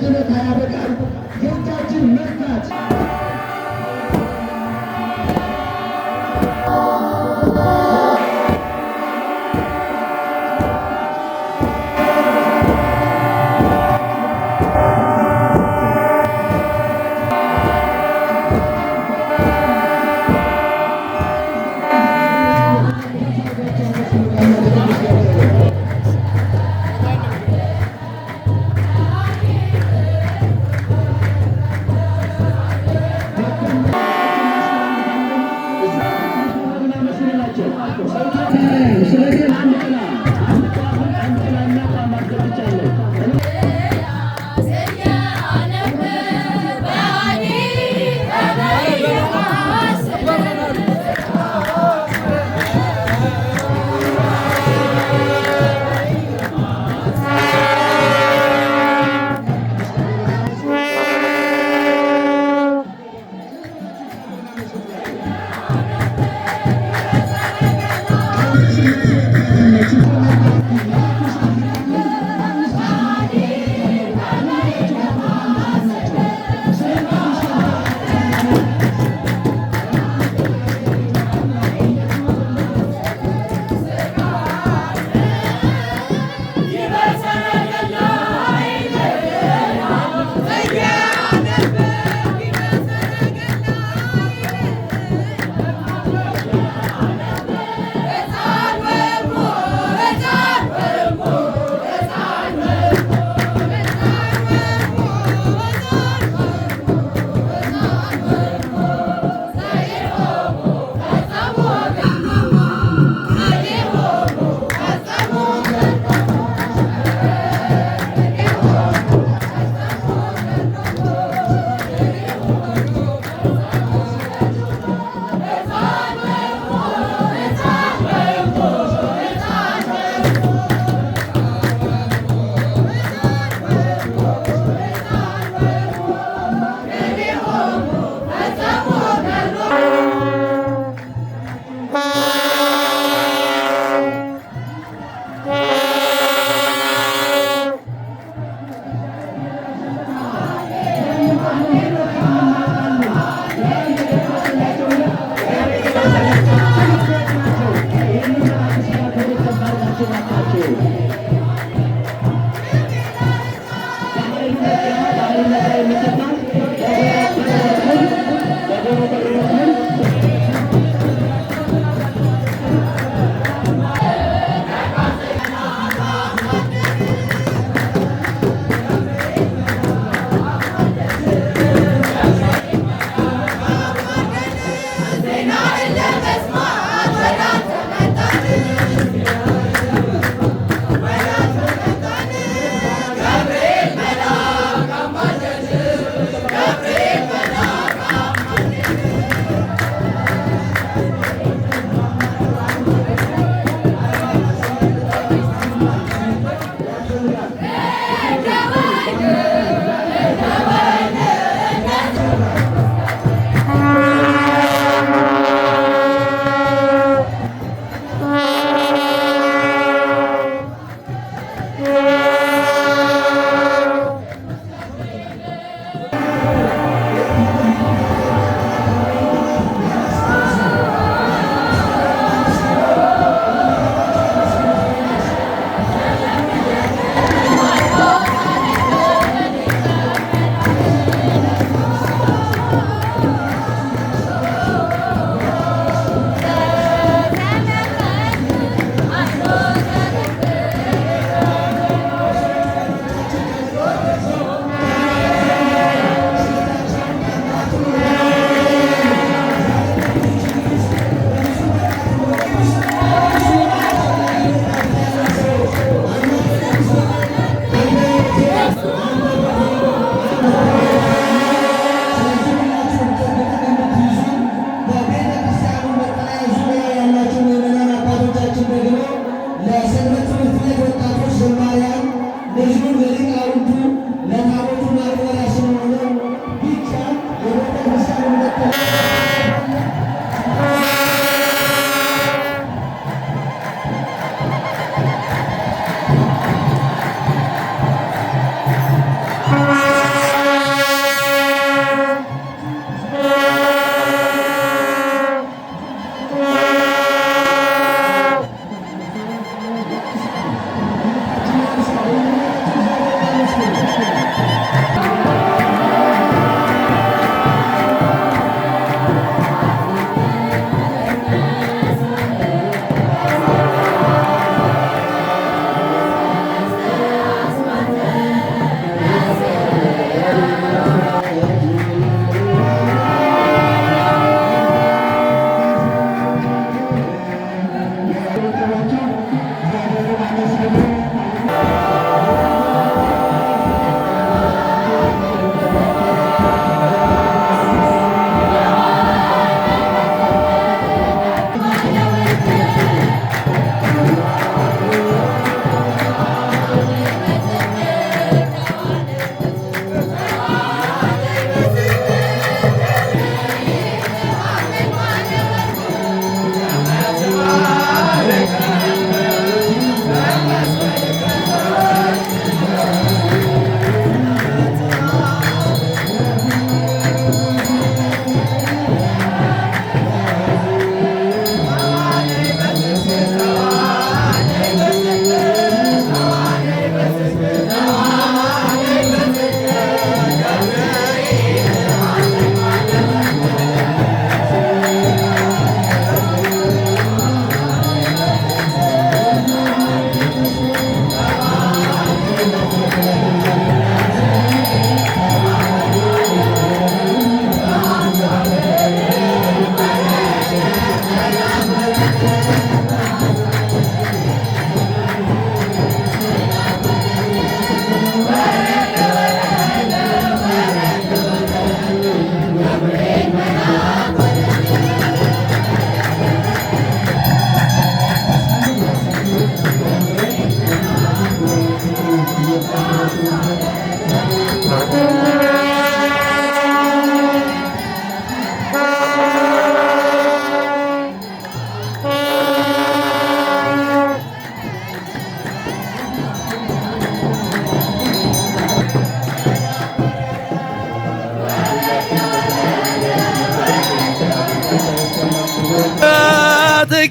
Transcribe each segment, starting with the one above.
ችሎታ ያበቃል። የእጃችን መርታት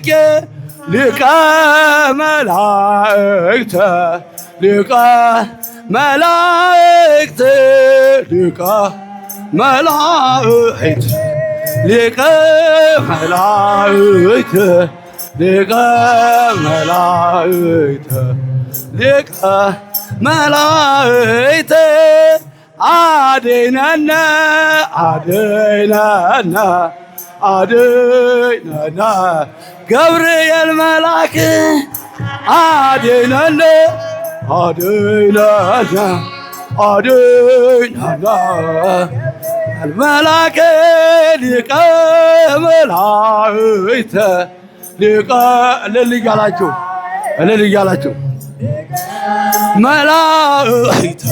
ጠብቄ ሊቀ መላእክት ሊቀ መላእክት ሊቀ መላእክት ሊቀ መላእክት ሊቀ መላእክት ሊቀ መላእክት አድነነ አድነነ አድነነ ገብርኤል መልአክ አድነነ አድነነ አድነነ መልአክ ሊቀ መላእክት ሊቀ እልል እያላችሁ እልል እያላችሁ መላእክት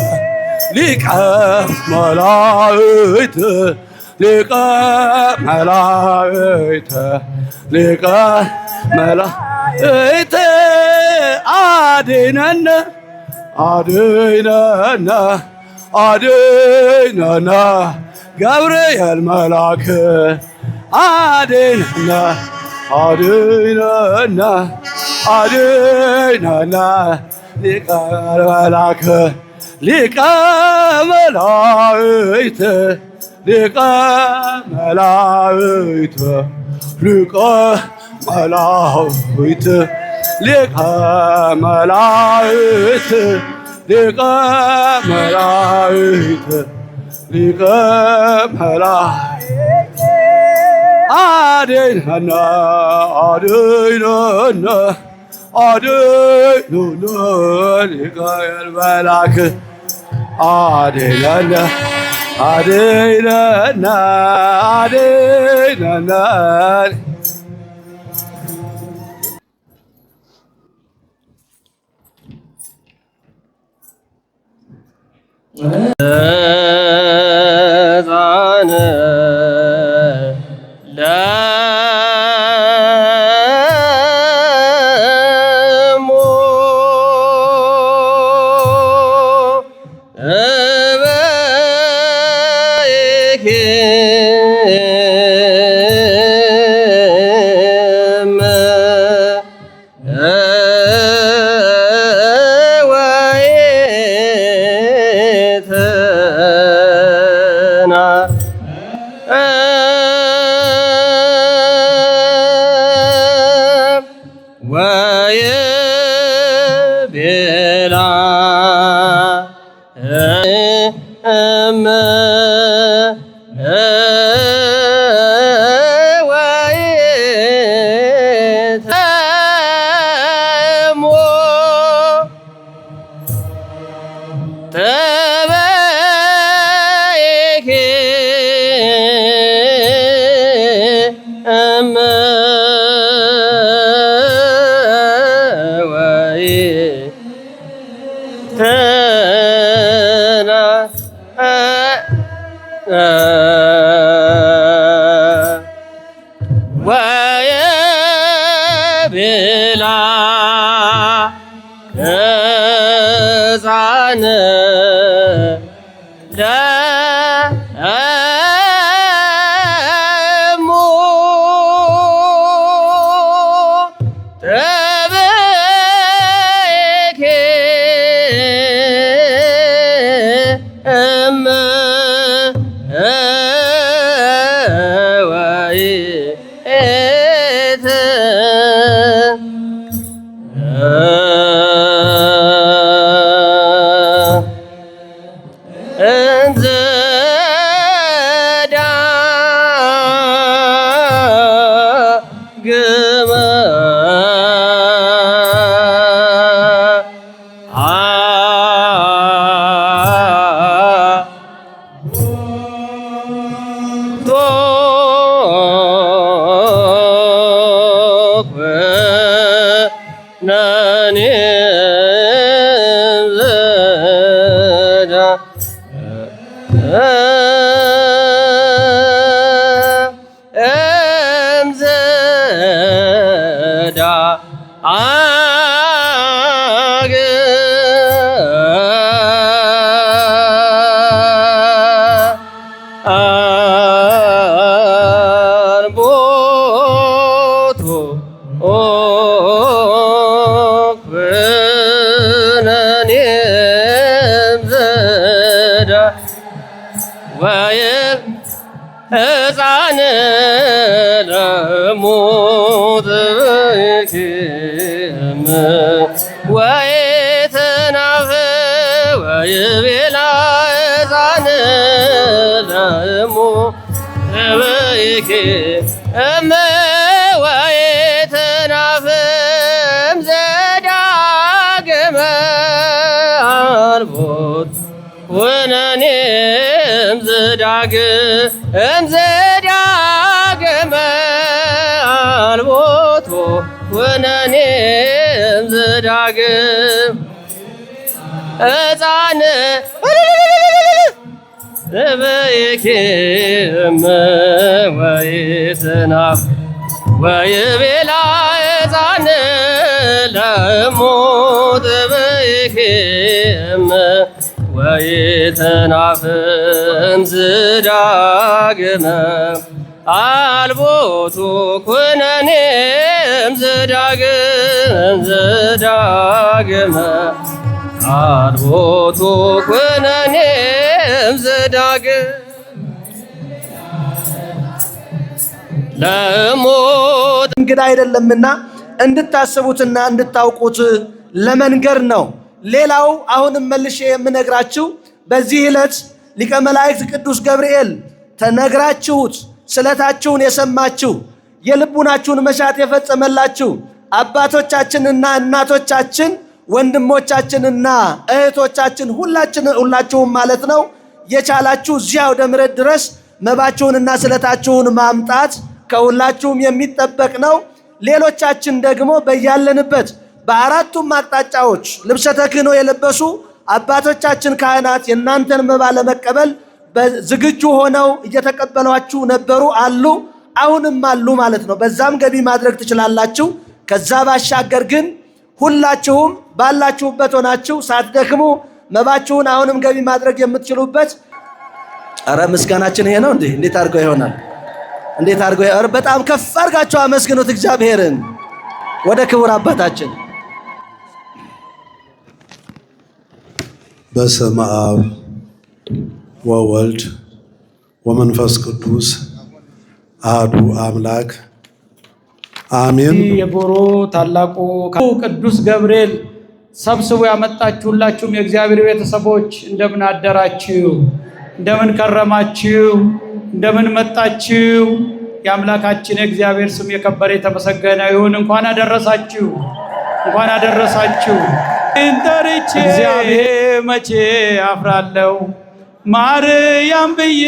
ሊቀ መላእክት ሊቀ መላእክት ሊቀ መላእክት አድነነ አድነነ አድነነ ገብርኤል መልአክ አድነነ አድነነ አድነነ ሊቀ መልአክ ሊቀ መላእክት ሊቀ መላእክት ሊቀ መላእክት ሊቀ መላእክት ሊቀ መላእክት ሊቀ መላእክት አድነነ አድነነ አድነነ ሊቀ መልአክ አድነነ አድነነ አድነነ ሕፃን ለሙ ወይቤላ እመ ወይተሞ ተበይኪ እመ ወይቤላ ሕፃን ለሙ ተበይኪ እመ ወይእተ እንዘ ዳግመ ኮነኔ አልቦቱ ወይብ ሕፃን ለሞት ብክም ወይትናፍ ወይቤላ ሕፃን ለሞት ብክም ወይትናፍም ዘዳግመ አልቦት ወነኔም ዘዳግመ አልቦቱ ወነኔም ዘዳግም ሕፃን ብክም ወይትናፍ ወይቤላ ሕፃን ለሞት ብክም ወይትናፍም ዘዳግመ አልቦቱ ኩነኔም ዘዳግመ አልቦቱ ኩነኔም ዘዳግም ለሞት እንግዳ አይደለምና እንድታስቡትና እንድታውቁት ለመንገር ነው። ሌላው አሁንም መልሼ የምነግራችሁ በዚህ ዕለት ሊቀ መላእክት ቅዱስ ገብርኤል ተነግራችሁት ስለታችሁን የሰማችሁ የልቡናችሁን መሻት የፈጸመላችሁ አባቶቻችንና እናቶቻችን ወንድሞቻችንና እህቶቻችን ሁላችሁም ማለት ነው የቻላችሁ እዚያው አውደ ምሕረት ድረስ መባችሁንና ስለታችሁን ማምጣት ከሁላችሁም የሚጠበቅ ነው። ሌሎቻችን ደግሞ በያለንበት በአራቱም አቅጣጫዎች ልብሰ ተክህኖ የለበሱ አባቶቻችን ካህናት የእናንተን መባ ለመቀበል ዝግጁ ሆነው እየተቀበሏችሁ ነበሩ አሉ፣ አሁንም አሉ ማለት ነው። በዛም ገቢ ማድረግ ትችላላችሁ። ከዛ ባሻገር ግን ሁላችሁም ባላችሁበት ሆናችሁ ሳትደክሙ መባችሁን አሁንም ገቢ ማድረግ የምትችሉበት አረ ምስጋናችን ይሄ ነው እንዴ! እንዴት አድርገው ይሆናል? እንዴት አድርገው? በጣም ከፍ አድርጋችሁ አመስግኑት እግዚአብሔርን። ወደ ክቡር አባታችን በስመ አብ ወወልድ ወመንፈስ ቅዱስ አሐዱ አምላክ አሜን። የጎሮ ታላቁ ቅዱስ ገብርኤል ሰብስቦ ያመጣችሁላችሁም የእግዚአብሔር ቤተሰቦች እንደምን አደራችሁ? እንደምን ከረማችሁ? እንደምን መጣችሁ? የአምላካችን የእግዚአብሔር ስም የከበረ የተመሰገነ ይሁን። እንኳን አደረሳችሁ፣ እንኳን አደረሳችሁ። እንጠርቼ እግዚአብሔር መቼ አፍራለሁ፣ ማርያም ብዬ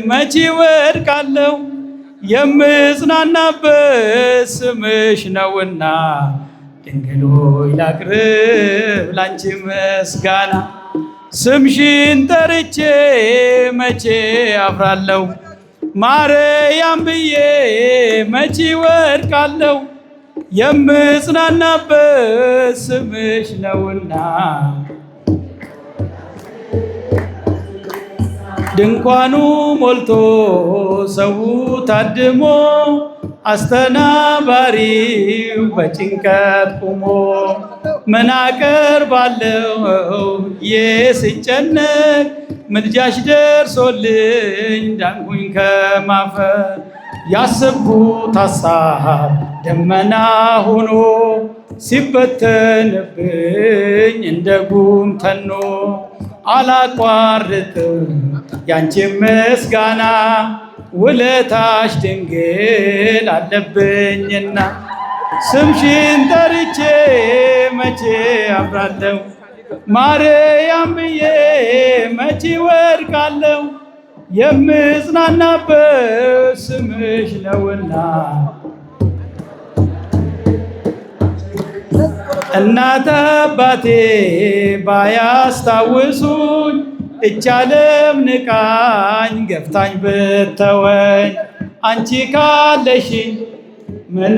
መቼ ወድቃለሁ። የምጽናናበት ስምሽ ነውና ድንግል ሆይ ላቅርብ ላንቺ ምስጋና። ስምሽን ጠርቼ መቼ አፍራለሁ፣ ማርያም ብዬ መቼ ወድቃለሁ። የምጽናናበት ስምሽ ነውና ድንኳኑ ሞልቶ ሰው ታድሞ አስተናባሪው በጭንቀት ቆሞ ምን አቀርባለሁ ስጨነቅ ምልጃሽ ደርሶልኝ ዳንኩኝ ከማፈር። ያሰብኩት ሐሳብ ደመና ሆኖ ሲበተንብኝ እንደ ጉም ተኖ አላቋርጥም ያንቺ ምስጋና ውለታሽ ድንግል አለብኝና። ስምሽን ጠርቼ መቼ አፍራለሁ፣ ማርያም ብዬ መቼ ወድቃለሁ። የምጽናናበት ስምሽ ነውና እናት አባቴ ባያስታውሱኝ እች ዓለም ንቃኝ ገፍታኝ ብተወኝ። አንቺ ካለሽኝ ምን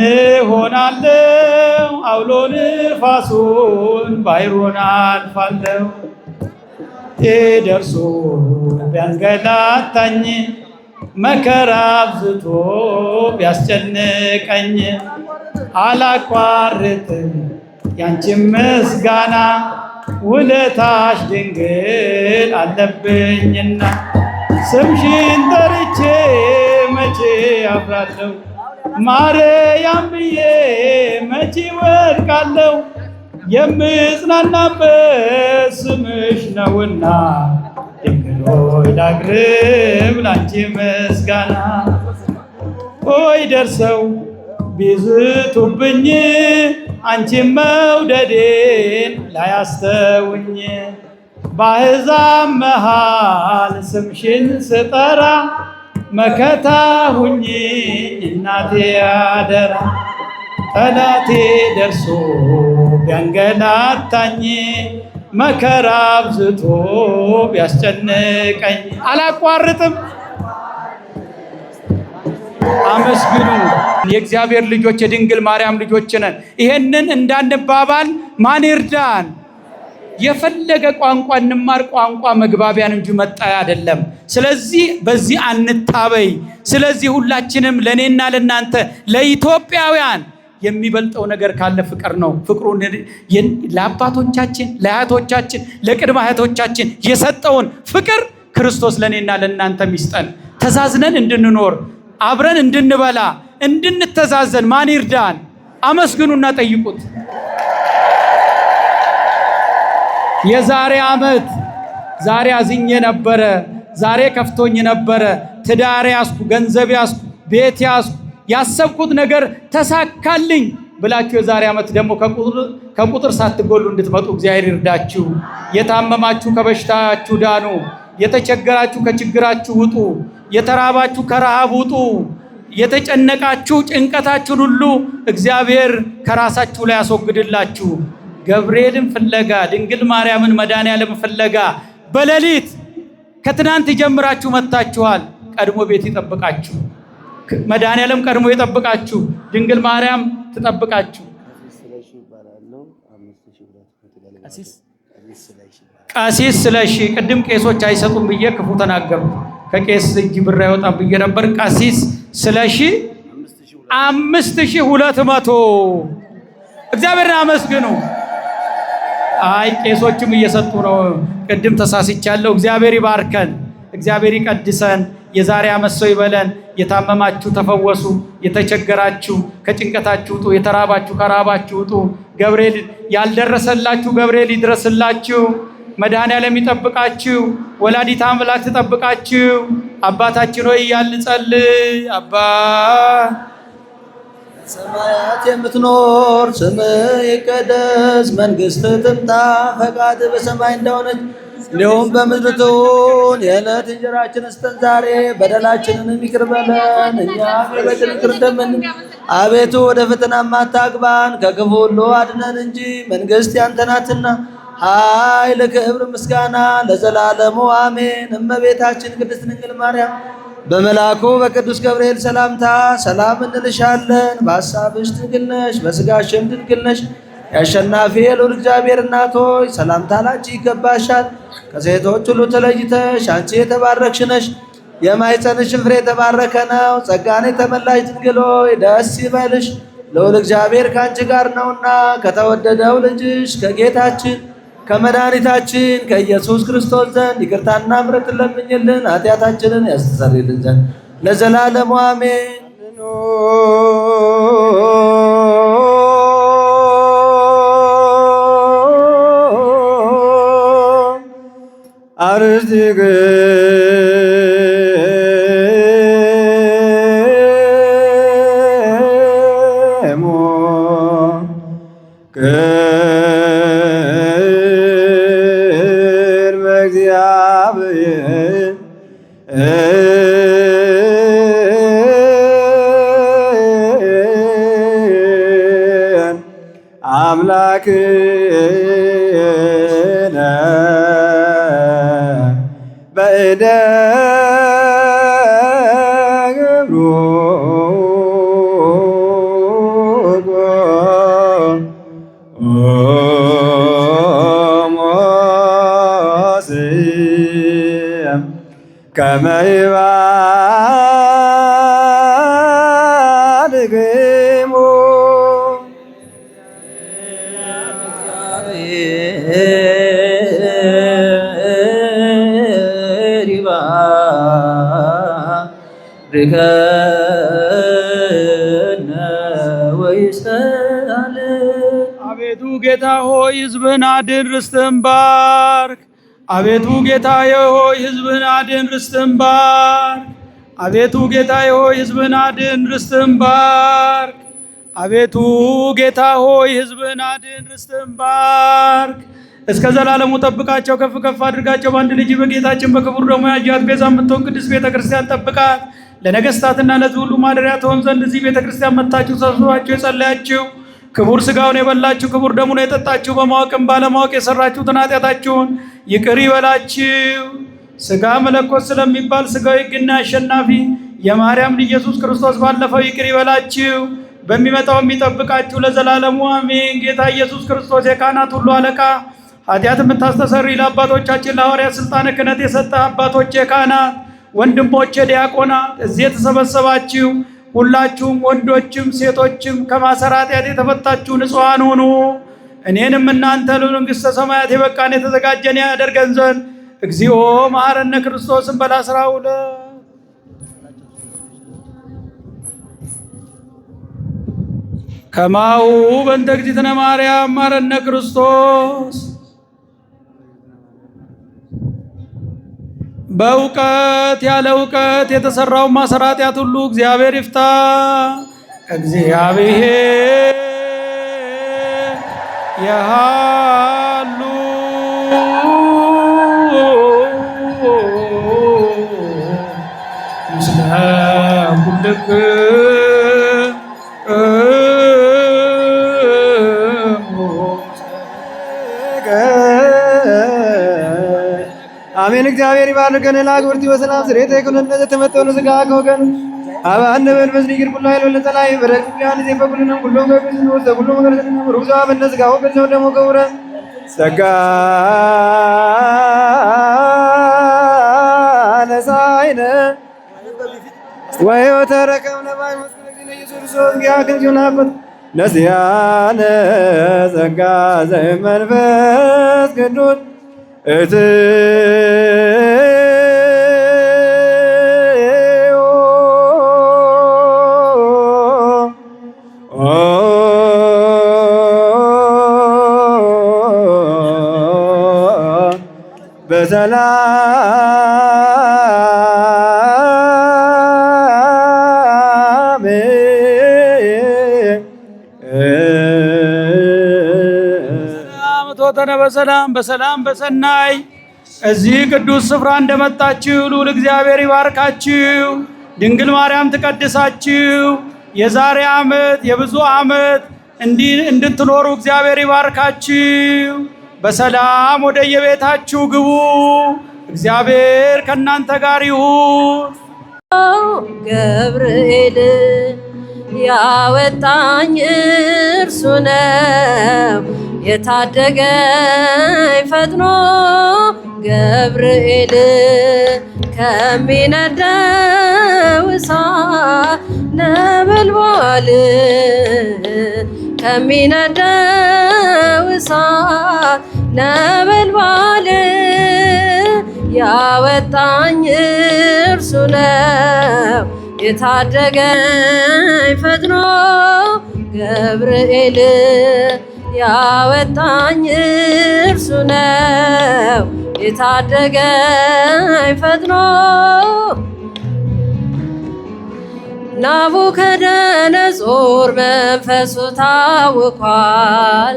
ሆናለሁ? አውሎ ንፋሱን ባይሩን አልፋለሁ። ደርሶ ቢያንገላታኝ መከራ አብዝቶ ቢያስጨንቀኝ አላቋርጥም ያንቺን ምስጋና ውለታሽ ድንግል አለብኝና። ስምሽን ጠርቼ መቼ አፍራለሁ ማርያም ብዬ መቼ ወድቃለሁ የምጽናናበት ስምሽ ነውና ድንግል ሆይ ላቅርብ ላንቺ ምስጋና ሆይ ደርሰው ቢዝቱብኝ አንቺን መውደዴን ላያስተውኝ በአሕዛብ መሃል ስምሽን ስጠራ መከታ ሁኚ እናቴ አደራ ጠላቴ ደርሶ ቢያንገላታኝ መከራ አብዝቶ ቢያስጨንቀኝ አላቋርጥም። አመስግኑ። የእግዚአብሔር ልጆች የድንግል ማርያም ልጆች ነን። ይሄንን እንዳንባባል ማን ይርዳን? የፈለገ ቋንቋ እንማር፣ ቋንቋ መግባቢያን እንጂ መጣያ አይደለም። ስለዚህ በዚህ አንታበይ። ስለዚህ ሁላችንም ለእኔና ለእናንተ ለኢትዮጵያውያን የሚበልጠው ነገር ካለ ፍቅር ነው። ፍቅሩን ለአባቶቻችን፣ ለአያቶቻችን፣ ለቅድመ አያቶቻችን የሰጠውን ፍቅር ክርስቶስ ለእኔና ለእናንተ ይስጠን። ተዛዝነን እንድንኖር፣ አብረን እንድንበላ፣ እንድንተዛዘን ማን ይርዳን? አመስግኑና ጠይቁት። የዛሬ ዓመት ዛሬ አዝኜ ነበረ፣ ዛሬ ከፍቶኝ ነበረ፣ ትዳር ያስኩ፣ ገንዘብ ያስኩ፣ ቤት ያስኩ፣ ያሰብኩት ነገር ተሳካልኝ ብላችሁ የዛሬ ዓመት ደግሞ ከቁጥር ሳትጎሉ እንድትመጡ እግዚአብሔር ይርዳችሁ። የታመማችሁ ከበሽታችሁ ዳኑ፣ የተቸገራችሁ ከችግራችሁ ውጡ፣ የተራባችሁ ከረሃብ ውጡ፣ የተጨነቃችሁ ጭንቀታችሁን ሁሉ እግዚአብሔር ከራሳችሁ ላይ ያስወግድላችሁ። ገብርኤልን ፍለጋ ድንግል ማርያምን መድኃኔዓለምን ፍለጋ በሌሊት ከትናንት ጀምራችሁ መጥታችኋል። ቀድሞ ቤት ይጠብቃችሁ። መድኃኔዓለም ቀድሞ ይጠብቃችሁ። ድንግል ማርያም ትጠብቃችሁ። ቀሲስ ስለሺ ቅድም ቄሶች አይሰጡም ብዬ ክፉ ተናገርኩ። ከቄስ እጅ ብር አይወጣም ብዬ ነበር። ቀሲስ ስለሺ 5200 እግዚአብሔርን አመስግኑ። አይ ቄሶችም እየሰጡ ነው። ቅድም ተሳስቻለሁ። እግዚአብሔር ይባርከን፣ እግዚአብሔር ይቀድሰን። የዛሬ ዓመት ሰው ይበለን። የታመማችሁ ተፈወሱ፣ የተቸገራችሁ ከጭንቀታችሁ ውጡ፣ የተራባችሁ ከራባችሁ ውጡ። ገብርኤል ያልደረሰላችሁ ገብርኤል ይድረስላችሁ። መድኃኔዓለም ይጠብቃችሁ። ወላዲተ አምላክ ትጠብቃችሁ። አባታችን ሆይ ያልጸልይ አባ ሰማያት የምትኖር ስምህ ይቀደስ፣ መንግሥትህ ትምጣ፣ ፈቃድህ በሰማይ እንደሆነች እንዲሁም በምድር ትሁን። የዕለት እንጀራችንን ስጠን ዛሬ፣ በደላችንን ይቅር በለን እኛም የበደሉንን ይቅር እንደምንል፣ አቤቱ ወደ ፈተናም አታግባን ከክፉ ሁሉ አድነን እንጂ መንግሥት ያንተ ናትና ኃይል፣ ክብር፣ ምስጋና ለዘላለሙ አሜን። እመቤታችን ቅድስት ድንግል ማርያም በመልአኩ በቅዱስ ገብርኤል ሰላምታ ሰላም እንልሻለን። በሐሳብሽ ድንግል ነሽ፣ በሥጋሽም ድንግል ነሽ። የአሸናፊ የልዑል እግዚአብሔር እናት ሆይ ሰላምታ ላንቺ ይገባሻል። ከሴቶች ሁሉ ተለይተሽ አንቺ የተባረክሽ ነሽ፣ የማኅፀንሽ ፍሬ የተባረከ ነው። ጸጋን የተመላሽ ድንግል ሆይ ደስ ይበልሽ፣ ልዑል እግዚአብሔር ከአንቺ ጋር ነውና ከተወደደው ልጅሽ ከጌታችን ከመድኃኒታችን ከኢየሱስ ክርስቶስ ዘንድ ይቅርታና ምሕረትን ለምኝልን ኃጢአታችንን ያስተሰርይልን ዘንድ ለዘላለሙ አሜን። አምላክነ በእደ ገብሩጎ ሞስም ከመ ይባልግሙ እግዚአብሔር ይባርክ ሪከነ ወይስአል። አቤቱ ጌታ ሆይ ሕዝብህን አድን፣ ርስትህን ባርክ። አቤቱ ጌታዬ ሆይ ሕዝብህን አድን፣ ርስትህን ባርክ። አቤቱ ጌታዬ ሆይ ሕዝብህን አድን፣ ርስትህን ባርክ። አቤቱ ጌታ ሆይ ሕዝብህን አድን፣ ርስትህን ባርክ። እስከ ዘላለሙ ጠብቃቸው፣ ከፍ ከፍ አድርጋቸው። በአንድ ልጅ በጌታችን በክቡር ደሙ ያጃት ቤዛ የምትሆን ቅድስት ቤተ ክርስቲያን ጠብቃት። ለነገሥታትና ለሕዝብ ሁሉ ማደሪያ ትሆን ዘንድ እዚህ ቤተ ክርስቲያን መጥታችሁ ሰብስባችሁ የጸለያችሁ፣ ክቡር ሥጋውን የበላችሁ፣ ክቡር ደሙን የጠጣችሁ፣ በማወቅም ባለማወቅ የሰራችሁትን ኃጢአታችሁን ይቅር ይበላችሁ። ሥጋ መለኮት ስለሚባል ሥጋዊ ሕግና አሸናፊ የማርያም ልጅ ኢየሱስ ክርስቶስ ባለፈው ይቅር ይበላችሁ፣ በሚመጣው የሚጠብቃችሁ ለዘላለሙ አሜን። ጌታ ኢየሱስ ክርስቶስ የካህናት ሁሉ አለቃ ኃጢአት የምታስተሰሪ ለአባቶቻችን ለሐዋርያት ሥልጣነ ክህነት የሰጠ አባቶቼ ካህናት፣ ወንድሞቼ ዲያቆናት፣ እዚህ የተሰበሰባችሁ ሁላችሁም ወንዶችም ሴቶችም ከማሰራ ኃጢአት የተፈታችሁ ንጹሐን ሁኑ። እኔንም እናንተ ለመንግሥተ ሰማያት የበቃን የተዘጋጀን ያደርገን ዘንድ እግዚኦ መሐረነ ክርስቶስን በል 12 ከማሁ በእንተ እግዝእትነ ማርያም መሐረነ ክርስቶስ። በእውቀት ያለ እውቀት የተሰራው ማሰራ ኃጢአት ሁሉ እግዚአብሔር ይፍታ። እግዚአብሔር ያሉ ምስለ ኩልክሙ አሜን። እግዚአብሔር ይባርከን። ለአግብርቲ በሰላም ስሬተ ይኩነነ ዘተመጠኑ ሥጋ ከወገን አባነ መንፈስ ሊግር ኩሉ ኃይል ወለተላይ በረክ ያን ዘፈኩልንም ኩሉ ገበዝ ነው ዘኩሉ መገረሰና ሩዛ በነ ሥጋ ወገን ነው ደሞ ገውረ ጸጋ ለሳይነ ወይ ወተረከም ለባይ መስቀል ጊዜ ኢየሱስ ያገን ጆናበት ነሲያነ ጸጋ ዘመንፈስ ቅዱስ በሰላም ቶተነ በሰላም በሰናይ እዚህ ቅዱስ ስፍራ እንደመጣችሁ ልዑል እግዚአብሔር ይባርካችሁ። ድንግል ማርያም ትቀድሳችሁ። የዛሬ ዓመት የብዙ ዓመት እንድትኖሩ እግዚአብሔር ይባርካችሁ። በሰላም ወደ የቤታችሁ ግቡ። እግዚአብሔር ከእናንተ ጋር ይሁን። ገብርኤል ያወጣኝ እርሱ ነው የታደገኝ ፈጥኖ ገብርኤል ከሚነደው እሳት ነበልባል ከሚነደው እሳት ነበልባል ያወጣኝ እርሱ ነው የታደገኝ ፈጥኖ ገብርኤል ያወጣኝ እርሱ ነው የታደገኝ ፈጥኖ ናቡከደነጾር መንፈሱ ታውኳል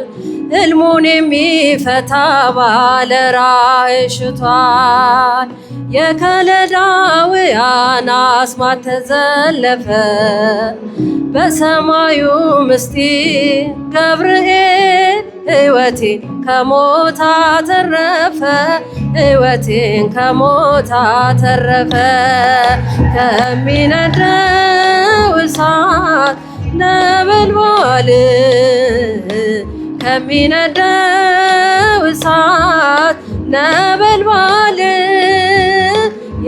ሕልሙን የሚፈታ ባለ ራእይ ሽቷል የከለዳውያን አስማት ተዘለፈ በሰማዩ ምስጢር ገብርኤል ሕይወቴን ከሞት አተረፈ ሕይወቴን ከሞት አተረፈ ከሚነደው እሳት ነበልባል ከሚነደው እሳት ነበልባል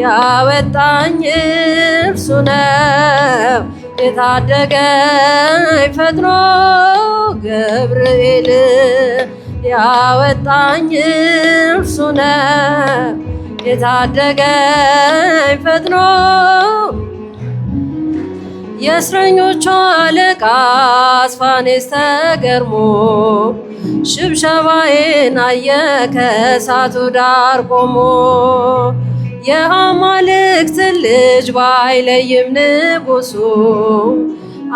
ያወጣኝ እርሱ ነው የታደገኝ ፈጥኖ ገብርኤል ያወጣኝ እርሱ ነው የታደገኝ ፈጥኖ የእስረኞቹ አለቃ አስፋኔስ ተገርሞ ሽብሸባዬን አየ ከእሳቱ ዳር ቆሞ። የአማልክት ልጅ ባይለይም ንጉሱ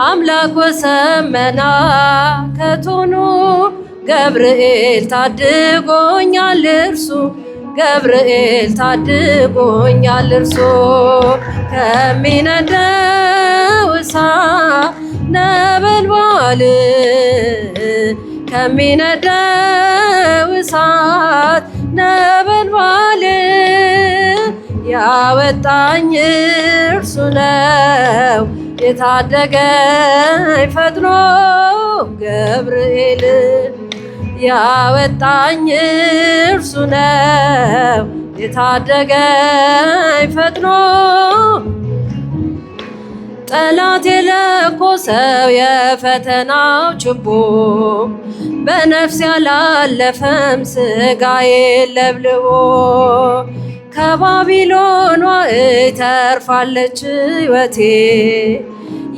አምላክ ወሰመና ከቶኑ ገብርኤል ታድጎኛል እርሱ ገብርኤል ታድጎኛል እርሱ ከሚነደው እሳት ነበልባል ከሚነደው እሳት ነበልባል ያወጣኝ እርሱ ነው የታደገኝ ፈጥኖ ገብርኤል ያወጣኝ እርሱ ነው የታደገኝ ፈጥኖ። ጠላት የለኮሰው የፈተናው ችቦ በነፍስ ያላለፈም ስጋዬ ለብልቦ ከባቢሎን ተርፋለች ሕይወቴ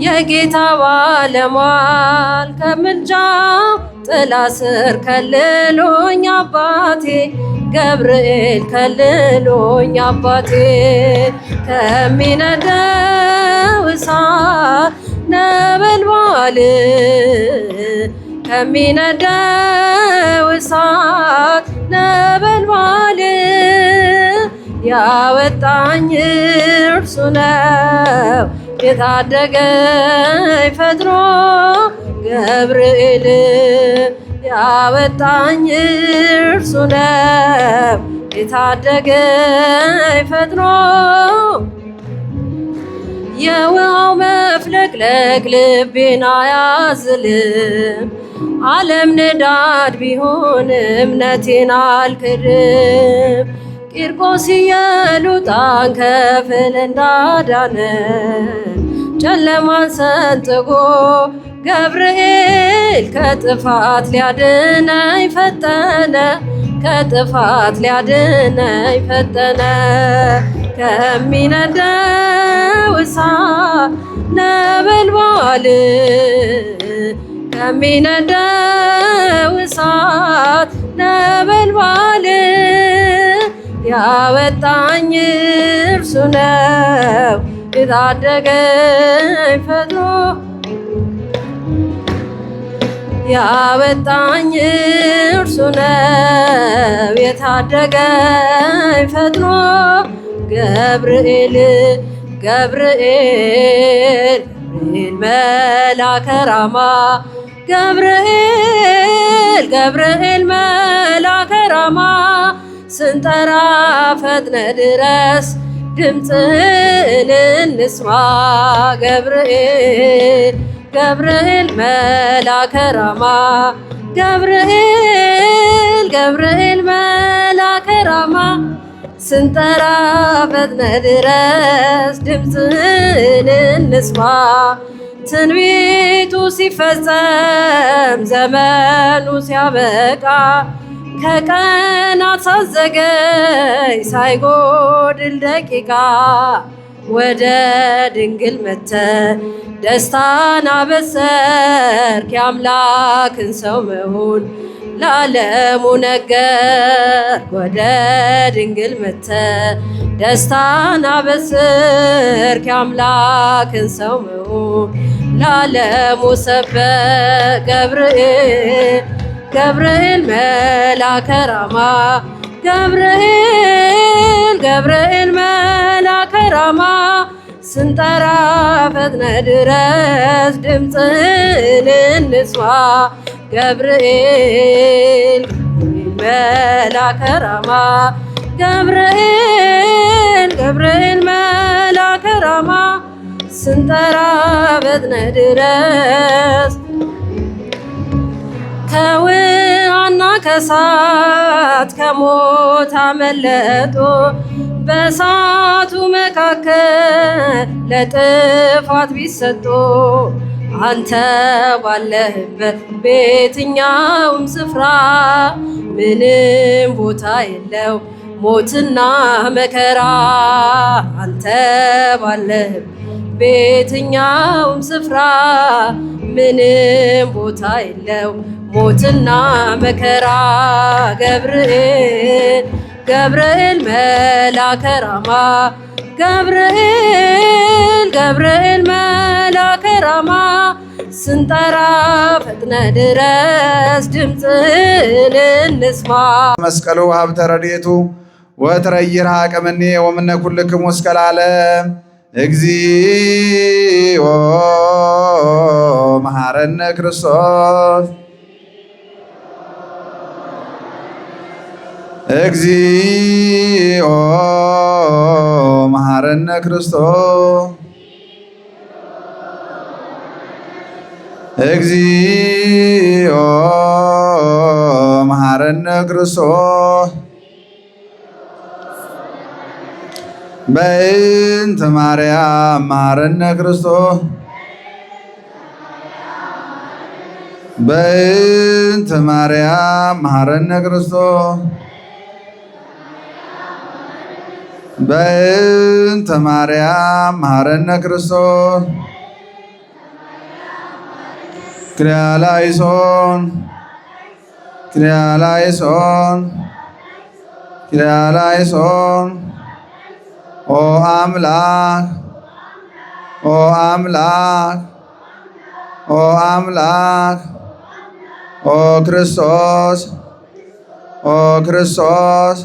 የጌታ ባለሟል ከምልጃው ጥላ ስር ከልሎኝ አባቴ ገብርኤል ከልሎኝ አባቴ ከሚነደው እሳት ነበልባል ከሚነደው እሳት ነበልባል ያወጣኝ እርሱ ነው የታደገኝ ፈጥኖ ገብርኤል ያወጣኝ እርሱ ነው የታደገኝ ፈጥኖ። የውሃው መፍለቅለቅ ልቤን አያዝልም ዓለም ንዳድ ቢሆን እምነቴን አልክድም ቂርቆስ ኢየሉጣን ከፍል እንዳዳነ ጨለማን ሰንጥቆ ገብርኤል ከጥፋት ሊያድነኝ ፈጠነ ከጥፋት ሊያድነኝ ፈጠነ ከሚነደው እሳት ነበልባል ከሚነደው እሳት ነበልባል ያወጣኝ እርሱ ነው የታደገኝ ፈጥኖ ያወጣኝ እርሱ ነው የታደገኝ ፈጥኖ ገብርኤል ገብርኤል መልአከ ራማ ገብርኤል ገብርኤል መልአከ ራማ ስንጠራ ፈጥነ ድረስ ድምፅህን እንስማ ገብርኤል ገብርኤል መልአከ ራማ ገብርኤል ገብርኤል መልአከ ራማ ስንጠራ ፈጥነ ድረስ ድምፅህን እንስማ ትንቢቱ ሲፈጸም ዘመኑ ሲያበቃ ከቀናት ሳዘገይ ሳይጎድል ደቂቃ ወደ ድንግል መተ ደስታን አበሰርክ የአምላክን ሰው መሆን ለዓለሙ ነገርክ ወደ ድንግል መተ ደስታን አበሰርክ የአምላክን ሰው መሆን ለዓለሙ ሰበክ ገብርኤል ገብርኤል መልአከ ራማ ገብርኤል ገብርኤል መልአከ ራማ ስንጠራ ፈጥነ ድረስ ድምፅህን እንስማ ገብርኤል መልአከ ራማ ገብርኤል ገብርኤል መልአከ ራማ ስንጠራ ፈጥነ ድረስ ከውሃና ከእሳት ከሞት አመለጡ በእሳቱ መካከል ለጥፋት ቢሰጡ አንተ ባለህበት በየትኛውም ስፍራ ምንም ቦታ የለው ሞትና መከራ። አንተ ባለህበት በየትኛውም ስፍራ ምንም ቦታ የለው ሞትና መከራ። ገብርኤል ገብርኤል መልአከ ራማ ገብርኤል መልአከ ራማ ስንጠራ ፈጥነ ድረስ ድምፅህን እንስማ። መስቀሉ ሀብተ ረድኤቱ ወትረይር ሀቀምኔ ወምነ ኩልክሙ እስከ ለዓለም እግዚኦ መሐረነ ክርስቶስ እግዚኦ መሐረነ ክርስቶስ እግዚኦ መሐረነ ክርስቶስ በእንተ ማርያም መሐረነ ክርስቶስ በእንተ ማርያም መሐረነ ክርስቶስ በእንተ ማርያም መሐረነ ክርስቶስ ክርያላይሶን ክርያላይሶን ክርያላይሶን ኦ አምላክ ኦ አምላክ ኦ አምላክ ኦ ክርስቶስ ኦ ክርስቶስ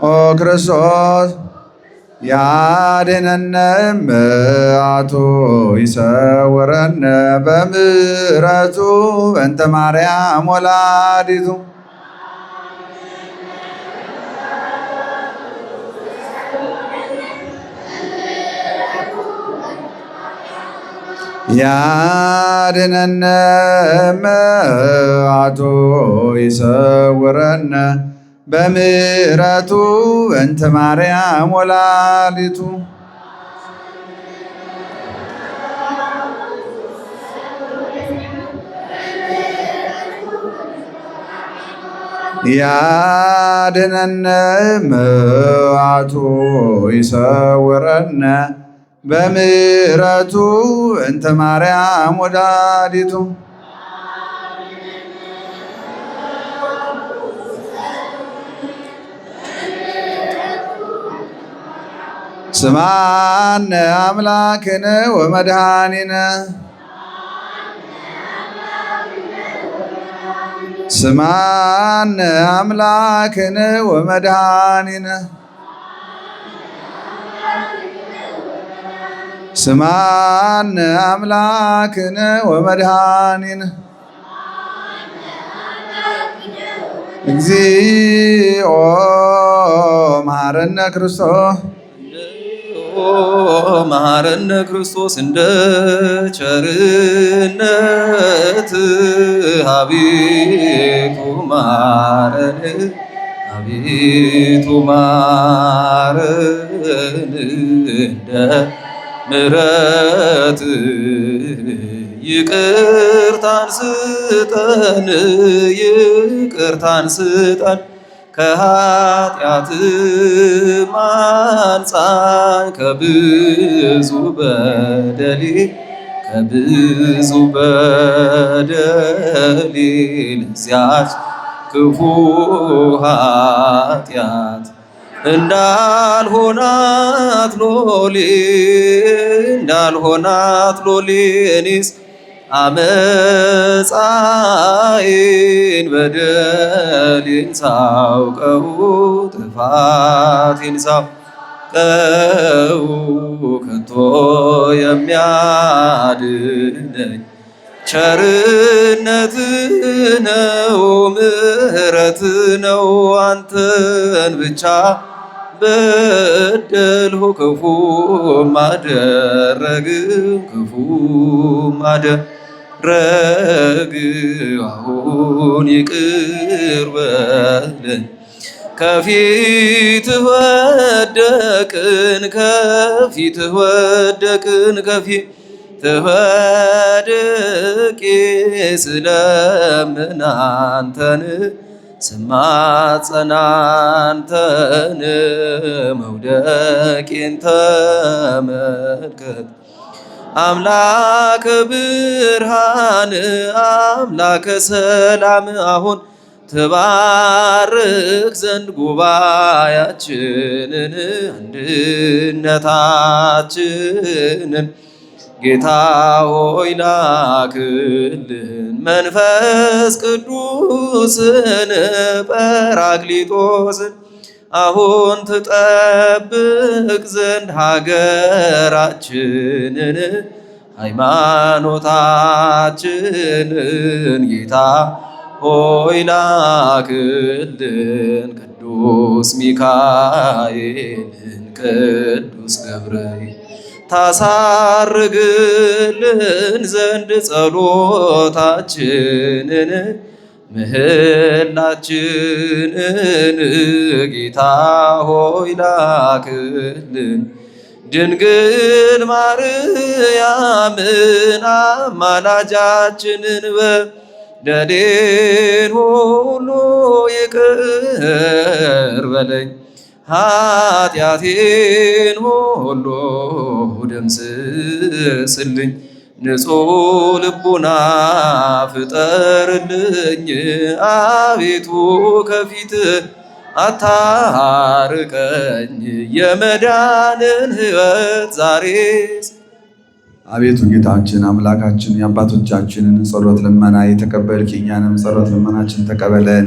ኦ ክርስቶስ ያድነነ እምአቱ ይሰውረነ በምሕረቱ በእንተ ማርያም ወላዲቱ ያድነነ እምአቱ ይሰውረነ በምሕረቱ በእንተ ማርያም ወላዲቱ ያድነነ እምአቱ ይሰውረነ በምሕረቱ በእንተ ማርያም ወላዲቱ ስማነ አምላክነ ወመድኃኒነ ስማነ አምላክነ ወመድኃኒነ ስማነ አምላክነ ወመድኃኒነ እግዚኦ መሐረነ ክርስቶስ መሐረነ ክርስቶስ እንደ ቸርነት አቤቱ ማረን አቤቱ ማረን እንደ ምሕረት ይቅርታን ስጠን ይቅርታን ስጠን ከኃጢአት ማንጻን ከብዙ በደሌ ከብዙ በደሌ ለዚያች ክፉ ኃጢአት እንዳልሆናት ሎሌ እንዳልሆናት ሎሌ እኔስ አመፃዬን በደሌን ሳውቀው ጥፋቴን ሳውቀው ከቶ የሚያድነኝ ቸርነት ነው ምሕረት ነው አንተን ብቻ በደልሁ ክፉም አደረግሁ ክፉም አደረግሁ አሁን ይቅር በለኝ ከፊትህ ወደቅን ከፊትህ ወደቅን ተወድቄ ስለምን አንተን ስማጸን አንተን መውደቄን ተመልከት። አምላከ ብርሃን አምላከ ሰላም አሁን ትባርክ ዘንድ ጉባኤያችንን አንድነታችንን ጌታ ሆይ ላክልን መንፈስ ቅዱስን ጰራቅሊጦስን አሁን ትጠብቅ ዘንድ ሀገራችንን ሃይማኖታችንን ጌታ ሆይ ላክልን ቅዱስ ሚካኤልን ቅዱስ ገብርኤል ታሳርግልን ዘንድ ጸሎታችንን ምህላችንን ጌታ ሆይ ላክልን። ድንግል ማርያምን አማላጃችንን በደሌን ሁሉ ይቅር በለኝ ኃጢአቴን ሁሉ ደምስስልኝ ንጹሕ ልቡና ፍጠርልኝ አቤቱ ከፊት አታርቀኝ የመዳንን ሕይወት ዛሬ አቤቱ ጌታችን አምላካችን የአባቶቻችንን ጸሎት ልመና የተቀበልክ የእኛንም ጸሎት ልመናችን ተቀበለን።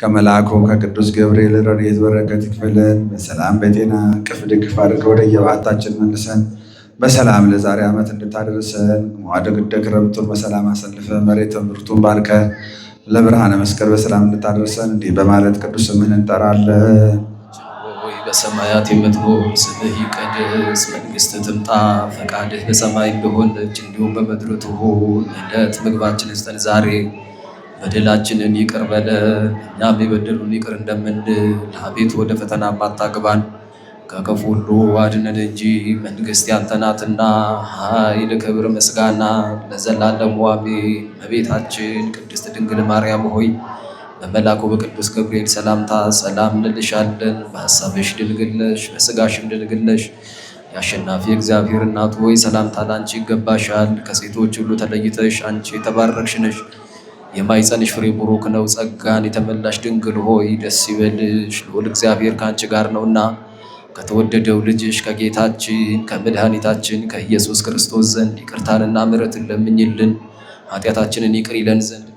ከመልአኩ ከቅዱስ ገብርኤል ረድኤት በረከት ይክፈለን። በሰላም በጤና ቅፍ ድግፍ አድርገህ ወደ የበዓታችን መልሰን በሰላም ለዛሬ ዓመት እንድታደርሰን መዋዕደ ክረምቱን በሰላም አሳልፈ መሬት ምርቱን ባርከ ለብርሃነ መስቀል በሰላም እንድታደርሰን እንዲህ በማለት ቅዱስ ስምህን እንጠራለን። በሰማያት የምትኖር ስምህ ይቀደስ፣ መንግሥትህ ትምጣ፣ ፈቃድህ በሰማይ እንደሆነች እንዲሁም በምድር ትሁን። የዕለት ምግባችንን ስጠን ዛሬ፣ በደላችንን ይቅር በለን እኛም የበደሉን ይቅር እንደምንል፣ አቤቱ ወደ ፈተና አታግባን ከክፉ ሁሉ አድነን እንጂ መንግሥት ያንተ ናትና ኃይል፣ ክብር፣ ምስጋና ለዘላለሙ አሜን። እመቤታችን ቅድስት ድንግል ማርያም ሆይ በመልአኩ በቅዱስ ገብርኤል ሰላምታ ሰላም እንልሻለን። በሐሳብሽ ድንግል ነሽ፣ በሥጋሽም ድንግል ነሽ። የአሸናፊ እግዚአብሔር እናቱ ሆይ ሰላምታ ላንቺ ይገባሻል። ከሴቶች ሁሉ ተለይተሽ አንቺ የተባረክሽ ነሽ። የማኅፀንሽ ፍሬ ቡሩክ ነው። ጸጋን የተመላሽ ድንግል ሆይ ደስ ይበልሽ፣ ልዑል እግዚአብሔር ከአንቺ ጋር ነውና ከተወደደው ልጅሽ ከጌታችን ከመድኃኒታችን ከኢየሱስ ክርስቶስ ዘንድ ይቅርታንና ምሕረትን ለምኝልን ኃጢአታችንን ይቅር ይለን ዘንድ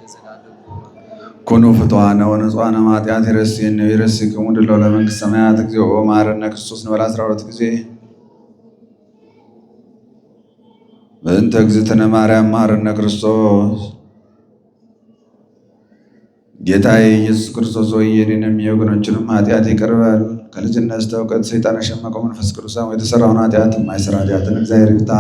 ኩኑ ፍቱሐነ ወንጹሐነ እምኃጢአት ይረስየነ ይረስይክሙ ድሎ ለመንግሥተ ሰማያት እግዚኦ መሐረነ ክርስቶስ እንበል 12 ጊዜ። በእንተ እግዝእትነ ማርያም መሐረነ ክርስቶስ። ጌታዬ ኢየሱስ ክርስቶስ ሆይ የእኔንም የወገኖችንም ኃጢአት ይቅር በል። ከልጅነት እስከ እውቀት ሰይጣን የሸመቀው መንፈስ ቅዱስ የተሰራውን ኃጢአት የማይሰራ ኃጢአትን እግዚአብሔር ይፍታ።